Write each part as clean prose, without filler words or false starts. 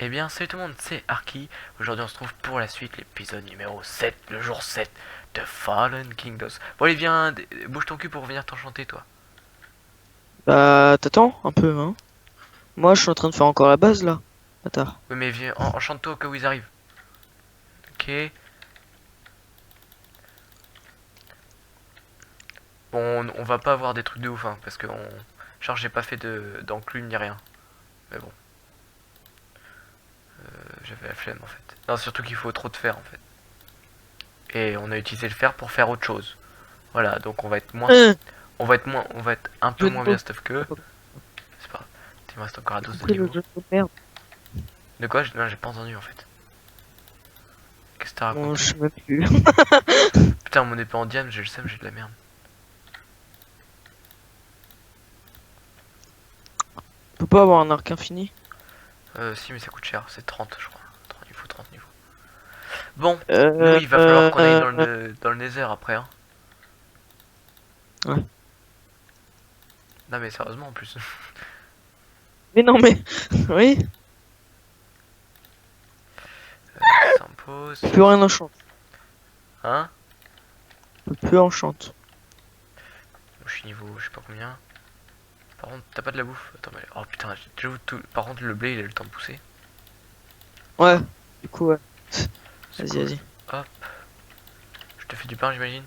Eh bien, salut tout le monde, c'est Arky. Aujourd'hui, on se trouve pour la suite, l'épisode numéro 7, le jour 7 de Fallen Kingdoms. Bon, allez, viens, bouge ton cul pour venir t'enchanter, toi. Bah, t'attends un peu, hein. Moi, je suis en train de faire encore la base, là. Attends. Oui, mais viens, enchante-toi au cas où ils arrivent. Ok. Bon, on va pas avoir des trucs de ouf, hein, parce que genre, j'ai pas fait d'enclume ni rien. Mais bon, j'avais la flemme, en fait. Non, surtout qu'il faut trop de fer, en fait. Et on a utilisé le fer pour faire autre chose. Voilà, donc on va être moins... Hein, On va être un peu jeu de moins mots. bien stuff qu'eux. C'est pas grave. Il me reste encore à J'ai 12 de compris le niveau. jeu de mots de merde. De quoi? Non, j'ai pas entendu, en fait. Qu'est-ce que t'as Bon, je raconté? sais même plus. Putain, mon épée en diamant, j'ai le seum, j'ai de la merde. On peut pas avoir un arc infini. Si, mais ça coûte cher, c'est 30, je crois. 30 il faut 30 niveaux. Bon, nous, Euh, il va falloir euh, qu'on aille euh, dans le Nether après, hein. ouais. Non, mais sérieusement, en plus. Mais non, mais... Oui. Ça impose. On peut plus rien enchante. Hein? On peut plus enchante. Moi, je suis niveau, je sais pas combien. Par contre, t'as pas de la bouffe? Attends, mais. Oh putain, j'ai déjà vu tout. Par contre, le blé, il a le temps de pousser. Ouais. Du coup, ouais. C'est Vas-y, cool. vas-y. Hop, je te fais du pain, j'imagine?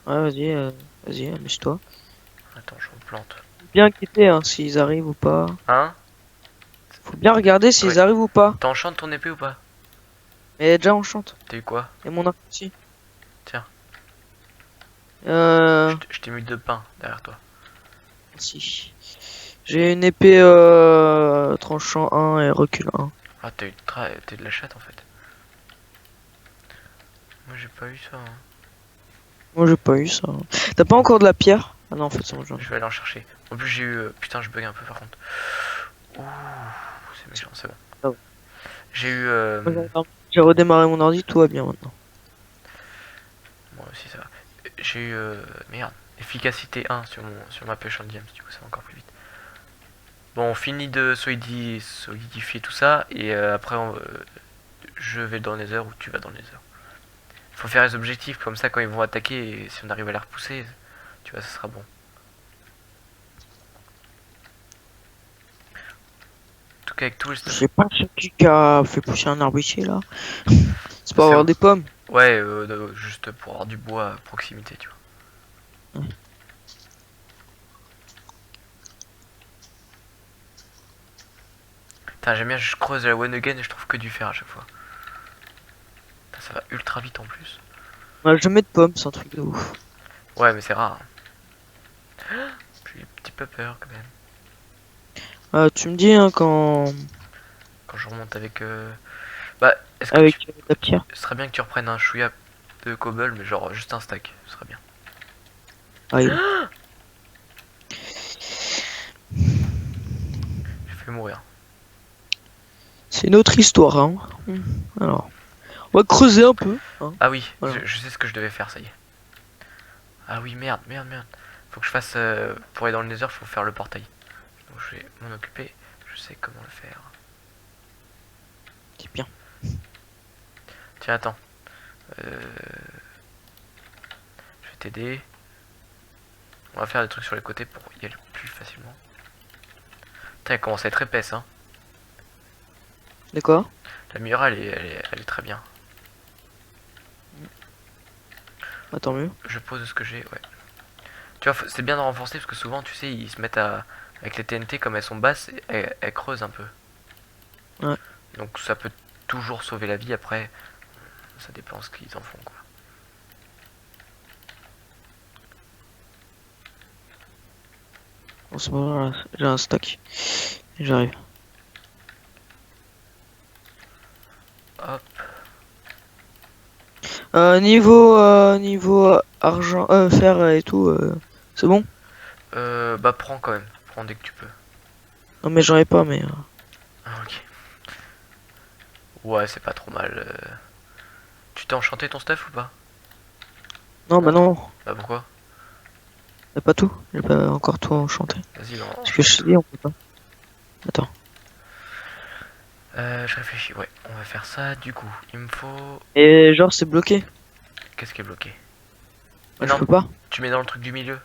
Ouais, vas-y, vas-y, amuse-toi. Attends, je replante. Faut bien guetter, hein, s'ils arrivent ou pas. Hein? Faut bien regarder Ouais. s'ils arrivent ou pas. T'enchantes ton épée ou pas? Mais déjà, enchante. T'as eu quoi? Et mon arc aussi. Tiens, Euh... je t'ai mis deux pains derrière toi. Si. J'ai une épée tranchant 1 et recul 1. Ah, t'as eu de la chatte en fait. Moi, j'ai pas eu ça, hein. Moi j'ai pas eu ça. T'as pas encore de la pierre? Ah non, en fait c'est bon, j'en ai. Je vais aller en chercher. En plus, j'ai eu. Putain, je bug un peu par contre. Ouh, c'est méchant, c'est bon. Ah ouais. J'ai eu. J'ai redémarré mon ordi, tout va bien maintenant. Moi aussi, ça va. J'ai eu. Merde. Efficacité 1 sur ma pêche en diams, du coup, ça va encore plus vite. Bon, on finit de solidifier tout ça, et après, je vais dans les heures ou tu vas dans les heures. Faut faire les objectifs, comme ça, quand ils vont attaquer, et si on arrive à les repousser, tu vois, ça sera bon. En tout cas, avec tout le Je stuff. sais pas c'est qui a fait pousser un arbre ici là. C'est pour C'est avoir où? des pommes. Ouais, juste pour avoir du bois à proximité, tu vois. Ouais. Putain, j'aime bien, je creuse la one again et je trouve que du fer à chaque fois. Putain, ça va ultra vite en plus. On a jamais de pommes, c'est un truc de ouf. Ouais, mais c'est rare, hein. J'ai un petit peu peur quand même. Tu me dis hein, quand Quand je remonte avec. Bah, est-ce que avec tu. la pierre. Ce serait bien que tu reprennes un chouïa de cobble, mais genre juste un stack, ce serait bien. Ah, il... J'ai fait mourir. C'est une autre histoire hein. Alors, on va creuser un peu. Hein. Ah oui, Voilà. je sais ce que je devais faire, ça y est. Ah oui, merde, merde, merde. Faut que je fasse. Pour aller dans le nether, faut faire le portail. Donc je vais m'en occuper. Je sais comment le faire. C'est bien. Tiens, attends. Je vais t'aider. On va faire des trucs sur les côtés pour y aller plus facilement. Putain, elle commence à être épaisse, hein. D'accord. La muraille, elle est très bien. Bah, tant mieux. Je pose ce que j'ai, ouais. Tu vois, c'est bien de renforcer parce que souvent, tu sais, ils se mettent à. Avec les TNT, comme elles sont basses, elles creusent un peu. Ouais. Donc ça peut toujours sauver la vie après. Ça dépend ce qu'ils en font, quoi. Bon, c'est bon, là, j'ai un stack. J'arrive. Hop. Niveau argent, fer et tout, c'est bon? Bah prends quand même. Prends dès que tu peux. Non mais j'en ai pas, mais... Ah, ok. Ouais, c'est pas trop mal. Tu t'es enchanté ton stuff ou pas? Non, bah non, Bah pourquoi? y a pas tout. J'ai pas encore tout enchanté. Vas-y, Parce que je enchante. te dis, on peut pas. Attends. Je réfléchis, ouais, on va faire ça. Du coup, il me faut. Et genre, c'est bloqué. Qu'est-ce qui est bloqué? Mais Moi, je non, peux pas. tu mets dans le truc du milieu.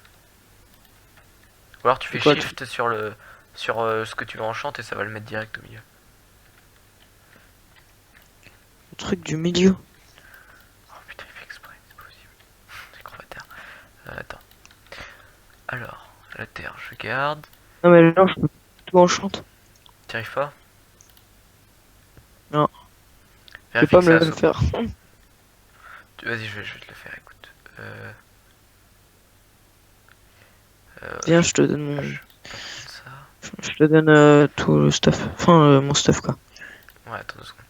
Ou alors tu C'est fais quoi le truc? shift sur le sur ce que tu veux enchanter et ça va le mettre direct au milieu. Le truc du milieu. Oh putain, il fait exprès, c'est pas possible. C'est gros bâtard. Attends. Alors, la terre, je garde. Non, mais genre, je peux tout enchanter. T'y arrives pas? Non, je vais Vérifie pas que ça me a le faire. Vas-y, je vais te le faire, écoute. Viens, je te donne mon... Je peux pas prendre ça. Je te donne tout le stuff. Enfin, mon stuff, quoi. Ouais, attends 2 secondes.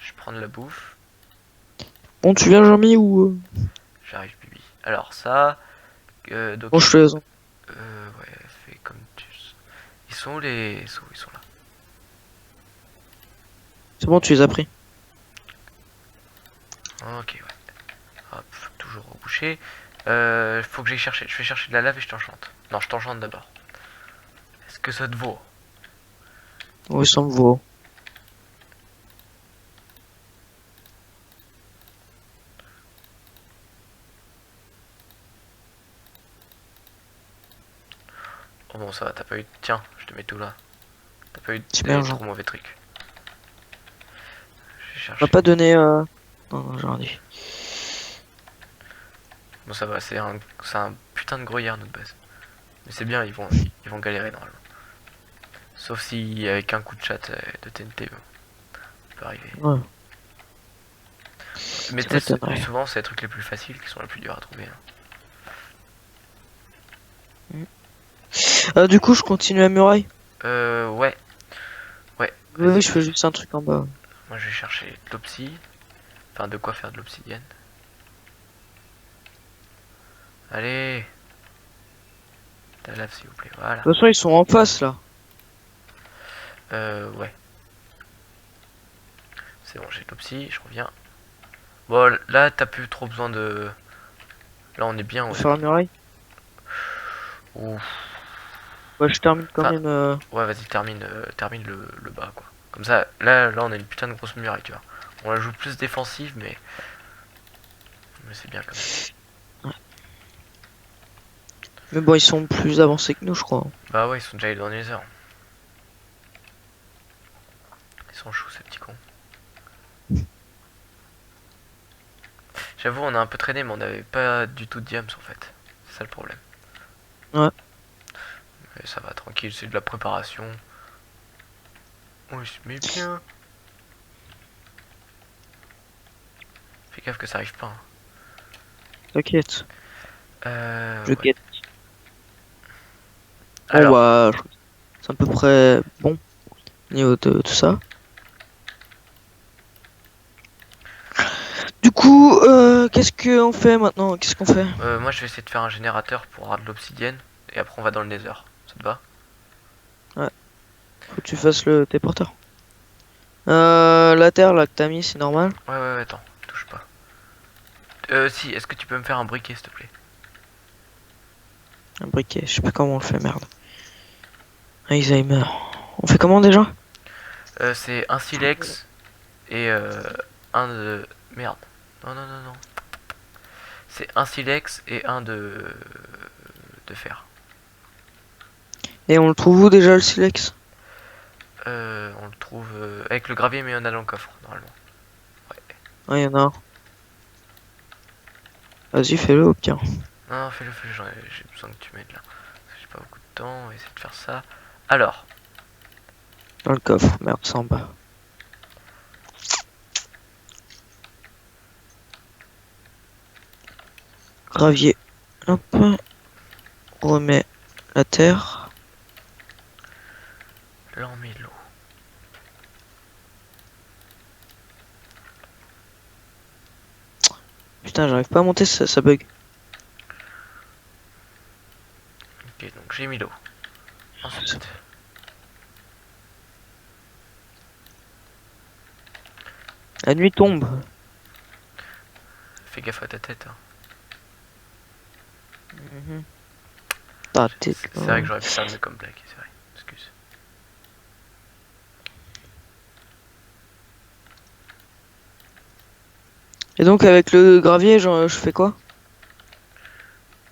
Je prends de la bouffe. Bon, tu viens, Jean-Mi, ou... J'arrive, Bibi. Alors, ça. Bon, je te laisse. Ouais, fais comme tu. Ils sont où les sauts? Ils sont là. C'est bon, tu les as pris. Ok, ouais. Hop, faut toujours reboucher. Faut que j'aille chercher. Je vais chercher de la lave et je t'enchante. Non, je t'enchante d'abord. Est-ce que ça te vaut? Oui, ça me vaut. Oh bon, ça va, t'as pas eu. Tiens, je te mets tout là. T'as pas eu C'est des bien, Jean. trop mauvais trucs. Je vais On m'a chercher. pas donné... Non, non, j'ai rien dit. Bon, ça va, c'est un putain de gruyère notre base. Mais c'est bien, ils vont galérer normalement. Sauf si avec un coup de chat de TNT, bon, ça peut arriver. Ouais, Mais ça plus m'étonnerait. souvent, c'est les trucs les plus faciles qui sont les plus durs à trouver, hein. Du coup, je continue la muraille. Ouais, ouais, Oui, oui, vas-y. je fais juste un truc en bas. Moi, je vais chercher de l'obsi. Enfin, de quoi faire de l'obsidienne. Allez, de la lave, s'il vous plaît, De voilà. toute façon, ils sont en face, là. Ouais, c'est bon, j'ai de l'obsi, je reviens. Bon, là, t'as plus trop besoin de. Là, on est bien, Pour ouais. faire la muraille. Ouf. Ouais, je termine quand Enfin, même... ouais, vas-y, termine le bas, quoi. Comme ça, là, on a une putain de grosse muraille, tu vois. On la joue plus défensive, mais c'est bien quand même. Mais bon, ils sont plus avancés que nous, je crois. Bah ouais, ils sont déjà allés dans les heures. Ils sont chauds, ces petits cons. J'avoue, on a un peu traîné, mais on n'avait pas du tout de diams, en fait. C'est ça le problème. Ouais. Mais ça va, tranquille, c'est de la préparation. On se met bien. Fais gaffe que ça arrive pas, hein. T'inquiète. Je Ouais. guette. Bon, Alors, bah... C'est à peu près bon. Niveau de tout ça. Du coup, qu'est-ce qu'on fait maintenant? Qu'est-ce qu'on fait? moi, je vais essayer de faire un générateur pour avoir de l'obsidienne. Et après, on va dans le nether. Ça te va? Ouais. Faut que tu fasses le téléporteur. La terre là que t'as mis, c'est normal. Ouais, attends, touche pas. Si, est-ce que tu peux me faire un briquet, s'il te plaît? Un briquet, je sais pas comment on le fait, merde. Alzheimer. On fait comment déjà? C'est un silex et un de. Merde. Non. C'est un silex et un de fer. Et on le trouve où déjà le silex? On le trouve avec le gravier, mais on a dans le coffre, normalement. Ouais. Ah, y en a un. Vas-y, fais-le au pire. Non, fais-le, j'ai besoin que tu m'aides là. Parce que j'ai pas beaucoup de temps, on va essayer de faire ça. Alors, Dans le coffre, merde, c'est en bas. Gravier. Hop. On remet la terre. là on met l'eau. Putain, j'arrive pas à monter, ça bug. Ok, donc j'ai mis l'eau. Ensuite, La nuit tombe. fais gaffe à ta tête, hein. Ta tête C'est vrai là. que j'aurais pu faire mieux comme blague, c'est vrai. Excuse. Et donc avec le gravier, genre, je fais quoi?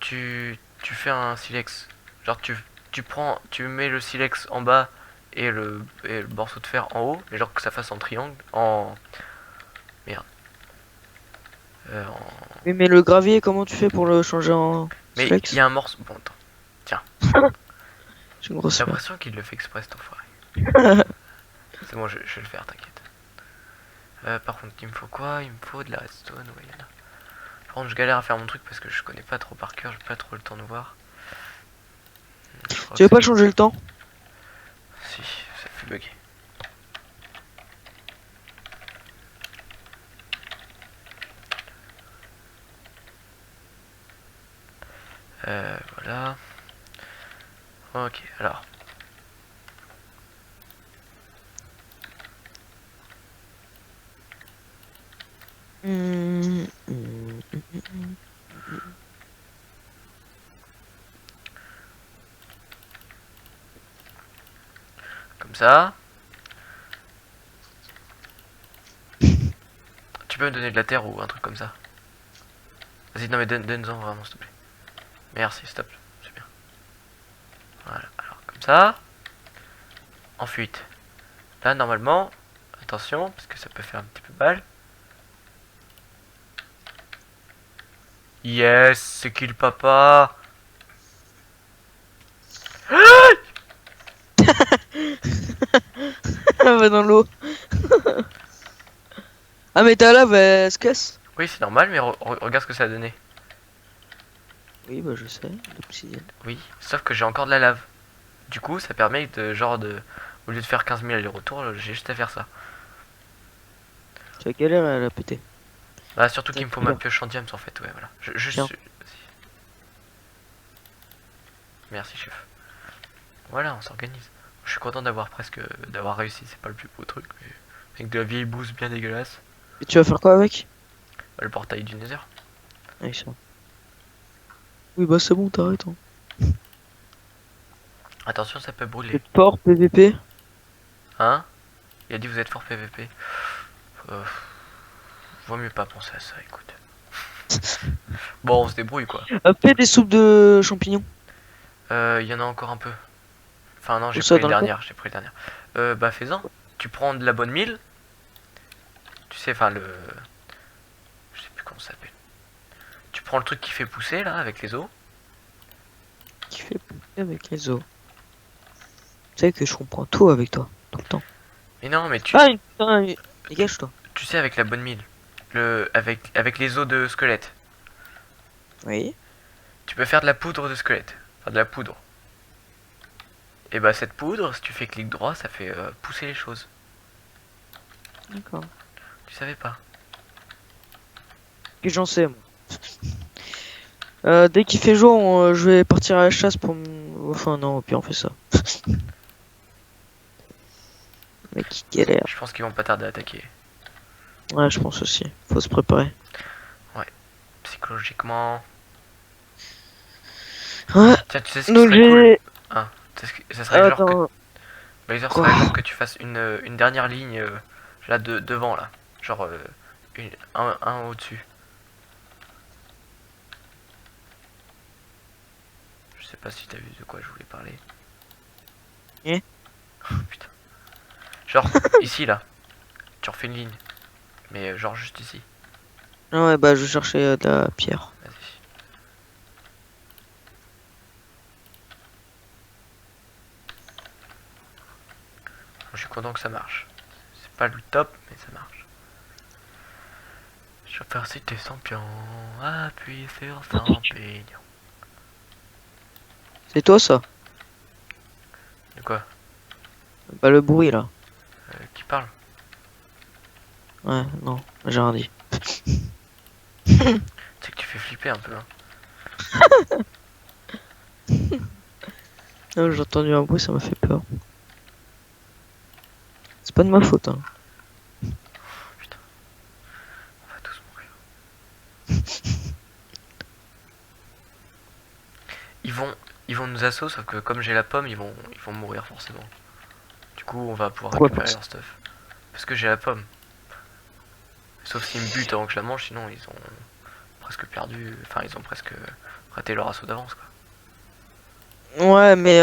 Tu fais un silex. Genre tu mets le silex en bas et le morceau de fer en haut, mais genre que ça fasse en triangle, en merde, en... Oui, mais le gravier, comment tu fais pour le changer en Mais il y flex? a un morceau. Bon, attends. Tiens, C'est une j'ai grosse merde. l'impression qu'il le fait exprès cet enfoiré. C'est bon, je vais le faire, t'inquiète. Par contre, il me faut quoi? Il me faut de la redstone, ouais, y en a. Par contre, je galère à faire mon truc parce que je connais pas trop par cœur, j'ai pas trop le temps de voir. Je crois Tu que veux c'est pas bon. changer le temps? Si, ça fait bugger. Voilà. Ok, alors. Hum, hum, hum. Comme ça. Tu peux me donner de la terre ou un truc comme ça? Vas-y, non mais donne-en vraiment, s'il te plaît. Merci, stop. C'est bien. Voilà, alors comme ça. Ensuite, là normalement, attention, parce que ça peut faire un petit peu mal. Yes, c'est qui le papa? Ah, va dans l'eau. Ah, mais ta lave, elle se casse. Oui, c'est normal, mais regarde ce que ça a donné. Oui, bah je sais, l'obsidienne. Oui, sauf que j'ai encore de la lave. Du coup, ça permet de genre de... Au lieu de faire 15 000 allers-retours, j'ai juste à faire ça. Tu as galère à la péter. Bah, surtout T'as qu'il me faut ma galère. pioche en diams en fait, ouais, voilà. Tiens. Vas-y. Merci, chef. Voilà, on s'organise. Je suis content d'avoir réussi, c'est pas le plus beau truc, mais avec de la vieille bouse bien dégueulasse. Et tu vas faire quoi avec? Bah, le portail du Nether. Avec ça. Oui, bah c'est bon, t'arrêtes. Hein. Attention, ça peut brûler. C'est fort, PVP. Hein? Il a dit vous êtes fort PVP. Euh, Vaut mieux pas penser à ça, écoute. Bon, on se débrouille quoi. Fais des soupes de champignons. Il y en a encore un peu. Enfin non, Ou j'ai ça pris une dans le coin. dernière, j'ai pris une dernière. Bah fais-en. Tu prends de la bonne mille. Tu sais, enfin le... Je sais plus comment ça s'appelle. Tu prends le truc qui fait pousser là, avec les os. Qui fait pousser avec les os. Tu sais que je comprends tout avec toi. Tout le temps. Mais non, mais Ah, une putain, dégage-toi. tu sais avec la bonne mille. Avec les os de squelette. Oui. Tu peux faire de la poudre de squelette. Enfin de la poudre. Et bah cette poudre, si tu fais clic droit, ça fait pousser les choses. D'accord. Tu savais pas? Et j'en sais, moi. Dès qu'il fait jour, je vais partir à la chasse pour Enfin, non, puis on fait ça. Mec, qui galère. Je pense qu'ils vont pas tarder à attaquer. Ouais, je pense aussi. Faut se préparer. Ouais. Psychologiquement. Ouais, Tiens, tu sais ce qui donc serait cool? j'ai... Hein, ça serait genre que... Attends, Blazer quoi? serait genre que tu fasses une dernière ligne là devant là. Genre un au-dessus. Je sais pas si t'as vu de quoi je voulais parler. Eh. Oh, putain. Genre ici là. Tu refais une ligne. Mais genre juste ici. Ah ouais, bah je cherchais de la pierre. Vas-y. Je suis content que ça marche. C'est pas le top, mais ça marche. Chauffeur cité champion. Appuie sur son pignon. C'est toi, ça? De quoi? Bah le bruit, là. Qui parle? Ouais, non, j'ai rien dit. C'est que tu fais flipper un peu. Hein. Ah, j'ai entendu un bruit, ça m'a fait peur. C'est pas de ma faute, hein. Putain, on va tous mourir. Ils vont, ils vont nous assaut, sauf que comme j'ai la pomme, ils vont mourir forcément. Du coup, on va pouvoir Pourquoi récupérer pas? leur stuff. Parce que j'ai la pomme. Sauf s'ils me butent avant que je la mange, sinon ils ont presque perdu. Enfin, ils ont presque raté leur assaut d'avance, quoi. Ouais, mais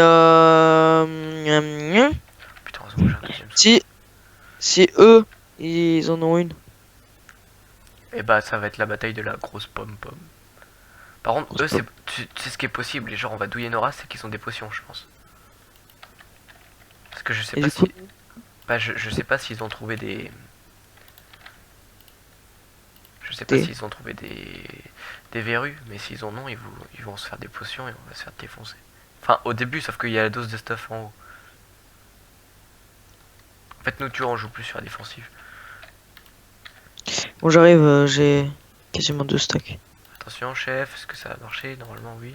Putain, heureusement que j'ai un deuxième saut. si eux, ils en ont une. Et bah, ça va être la bataille de la grosse pomme-pomme. Par contre, Grosse eux, pomme. tu sais ce qui est possible. Et genre, on va douiller Nora, c'est qu'ils ont des potions, je pense. Parce que je sais Et pas du coup, si. Bah, je sais pas s'ils ont trouvé des. Je sais pas t'es. s'ils ont trouvé des verrues, mais s'ils en ont, ils vont se faire des potions et on va se faire défoncer. Enfin, au début, sauf qu'il y a la dose de stuff en haut. En fait, nous, tu vois, on joue plus sur la défensive. Bon, j'arrive, j'ai quasiment 2 stacks. Attention, chef, est-ce que ça va marcher? Normalement, oui.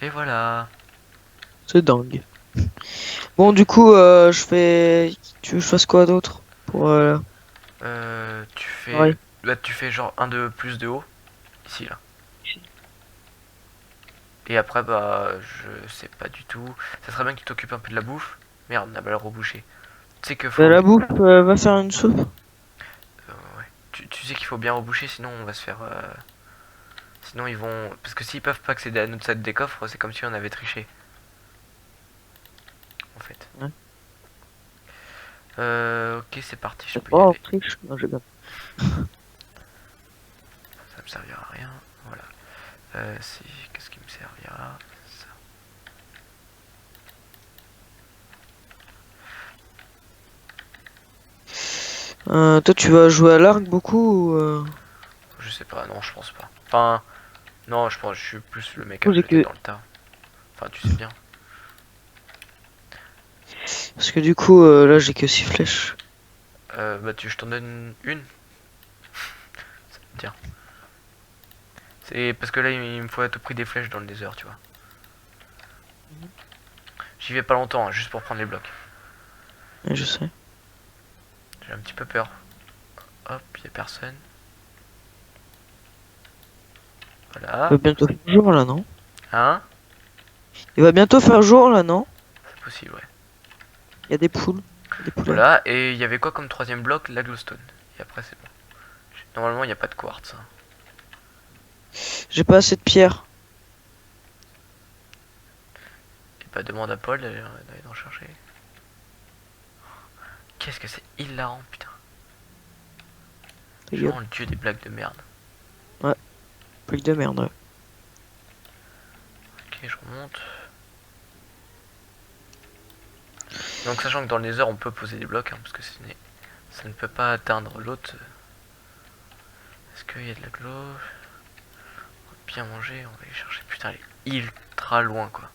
Et voilà. C'est dingue. Bon, du coup, je fais. Tu veux que je fasse quoi d'autre pour Tu fais. pareil. Là, tu fais genre un de plus de haut. Ici, là. Et après, bah, je sais pas du tout. Ça serait bien que tu t'occupes un peu de la bouffe. Merde, on a mal rebouché. Tu sais qu'il Bah, faut. la bouffe, va faire une soupe. Ouais. Tu sais qu'il faut bien reboucher, sinon on va se faire. Sinon ils vont. Parce que s'ils peuvent pas accéder à notre set des coffres, c'est comme si on avait triché. En fait. Ouais. Ok, c'est parti, je C'est peux y pas en aller. triche. Non, j'ai bien. Ça me servira à rien. Voilà. Si. Qu'est-ce qui me servira? Ça. Toi, tu vas jouer à l'arc beaucoup ou Je sais pas, non, je pense pas. Enfin, non, je pense je suis plus le mec à J'ai jeter que. dans le tas. Enfin, tu sais bien. Parce que du coup, là, j'ai que 6 flèches. Bah, je t'en donne une. Tiens. C'est parce que là, il me faut à tout prix des flèches dans le désert, tu vois. J'y vais pas longtemps, hein, juste pour prendre les blocs. Ouais, je sais. J'ai un petit peu peur. Hop, y a personne. Il Voilà. va bientôt faire jour là, non? Hein? Il va bientôt faire jour là, non? C'est possible, ouais. Il y a des poules. Des poulets. Voilà, et il y avait quoi comme troisième bloc? La glowstone. Et après, c'est bon. Normalement, il n'y a pas de quartz, hein. J'ai pas assez de pierres. Et pas demande à Paul d'aller en chercher. Qu'est-ce que c'est hilarant, putain. Ta Je suis gueule. vraiment le dieu des blagues de merde. Ouais, plus de merde. Ouais. Ok, je remonte. Donc, sachant que dans les heures, on peut poser des blocs, hein, parce que ça ne peut pas atteindre l'autre. Est-ce qu'il y a de la glow? On va bien manger, on va aller chercher. Putain, elle est ultra loin, quoi.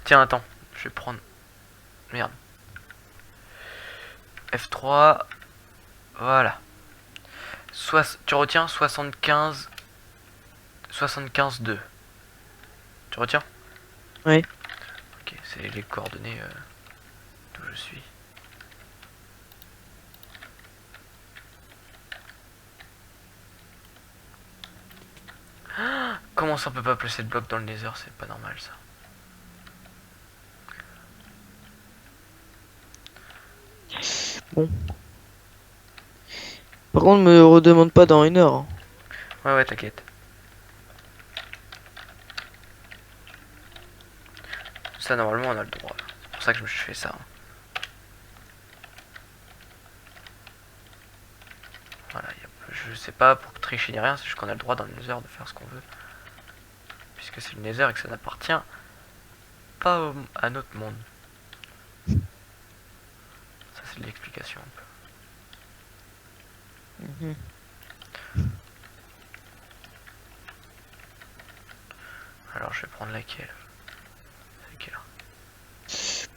Tiens, attends, je vais prendre. Merde. F3. Voilà. Tu retiens 75. 75-2. Tu retiens? Ouais. Ok, c'est les coordonnées d'où je suis. Comment ça on peut pas placer de bloc dans le nether? C'est pas normal ça. Bon. Par contre, me redemande pas dans 1 heure, hein. Ouais, ouais, t'inquiète. Ça, normalement, on a le droit. C'est pour ça que je me suis fait ça, hein. Voilà, je sais pas pour tricher ni rien, c'est juste qu'on a le droit dans le nether de faire ce qu'on veut. Puisque c'est le nether et que ça n'appartient pas à notre monde. Ça, c'est de l'explication un peu. Mhm. Alors, je vais prendre laquelle? Laquelle?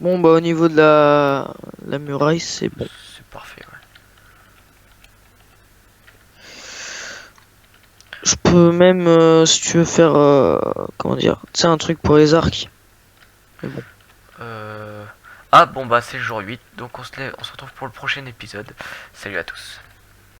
Bon, bah, au niveau de la muraille, c'est bon. C'est parfait, ouais. Je peux même, si tu veux faire, comment dire, tu sais, un truc pour les arcs. Mais bon. Ah bon bah c'est le jour 8, donc on se retrouve pour le prochain épisode. Salut à tous.